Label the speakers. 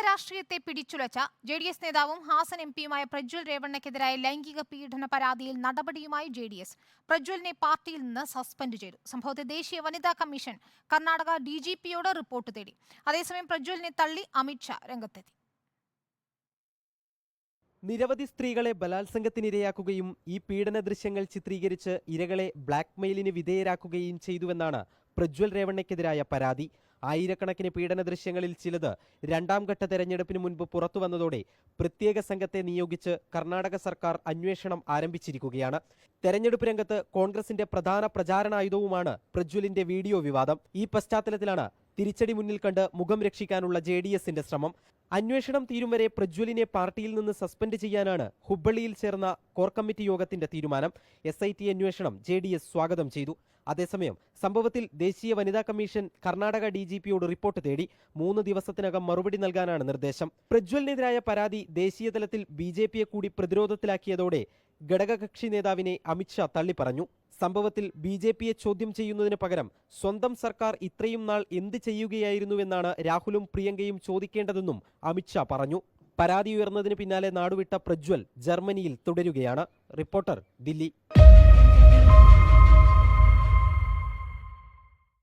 Speaker 1: രാഷ്ട്രീയത്തെ പിടിച്ചുലച്ച ജെഡിഎസ് നേതാവും ഹാസൻ എംപിയുമായ പ്രജ്വൽ രേവണ്ണയ്ക്കെതിരായ ലൈംഗിക പീഡന പരാതിയിൽ നടപടിയുമായി ജെഡിഎസ്. പ്രജ്വലിനെ പാർട്ടിയിൽ നിന്ന് സസ്പെൻഡ് ചെയ്തു. സംഭവത്തിൽ ദേശീയ വനിതാ കമ്മീഷൻ കർണാടക ഡിജിപിയോട് റിപ്പോർട്ട് തേടി. അതേസമയം പ്രജ്വലിനെ തള്ളി അമിത്ഷാ രംഗത്തെത്തി.
Speaker 2: നിരവധി സ്ത്രീകളെ ബലാത്സംഗത്തിനിരയാക്കുകയും ഈ പീഡന ദൃശ്യങ്ങൾ ചിത്രീകരിച്ച് ഇരകളെ ബ്ലാക്ക്മെയിലിന് വിധേയരാക്കുകയും ചെയ്തുവെന്നാണ് പ്രജ്വൽ രേവണ്ണയ്ക്കെതിരായ പരാതി. ആയിരക്കണക്കിന് പീഡന ദൃശ്യങ്ങളിൽ ചിലത് രണ്ടാം ഘട്ട തെരഞ്ഞെടുപ്പിന് മുൻപ് പുറത്തുവന്നതോടെ പ്രത്യേക സംഘത്തെ നിയോഗിച്ച് കർണാടക സർക്കാർ അന്വേഷണം ആരംഭിച്ചിരിക്കുകയാണ്. തെരഞ്ഞെടുപ്പ് രംഗത്ത് കോൺഗ്രസിന്റെ പ്രധാന പ്രചാരണായുധവുമാണ് പ്രജ്വലിന്റെ വീഡിയോ വിവാദം. ഈ പശ്ചാത്തലത്തിലാണ് തിരിച്ചടി മുന്നിൽ കണ്ട് മുഖം രക്ഷിക്കാനുള്ള ജെഡിഎസിന്റെ ശ്രമം. അന്വേഷണം തീരും വരെ പ്രജ്വലിനെ പാർട്ടിയിൽ നിന്ന് സസ്പെൻഡ് ചെയ്യാനാണ് ഹുബ്ബള്ളിയിൽ ചേർന്ന കോർ കമ്മിറ്റി യോഗത്തിന്റെ തീരുമാനം. SIT അന്വേഷണം ജെഡിഎസ് സ്വാഗതം ചെയ്തു. അതേസമയം സംഭവത്തിൽ ദേശീയ വനിതാ കമ്മീഷൻ കർണാടക DGPയോട് റിപ്പോർട്ട് തേടി. 3 ദിവസത്തിനകം മറുപടി നൽകാനാണ് നിർദ്ദേശം. പ്രജ്വലിനെതിരായ പരാതി ദേശീയ തലത്തിൽ BJPയെ കൂടി പ്രതിരോധത്തിലാക്കിയതോടെ ഘടകകക്ഷി നേതാവിനെ അമിത്ഷാ തള്ളിപ്പറഞ്ഞു. സംഭവത്തിൽ BJPയെ ചോദ്യം ചെയ്യുന്നതിന് പകരം സ്വന്തം സർക്കാർ ഇത്രയും നാൾ എന്ത് ചെയ്യുകയായിരുന്നുവെന്നാണ് രാഹുലും പ്രിയങ്കയും ചോദിക്കേണ്ടതെന്നും അമിത്ഷാ പറഞ്ഞു. പരാതി ഉയർന്നതിന് പിന്നാലെ നാടുവിട്ട പ്രജ്വൽ ജർമ്മനിയിൽ തുടരുകയാണ്. റിപ്പോർട്ടർ, ദില്ലി.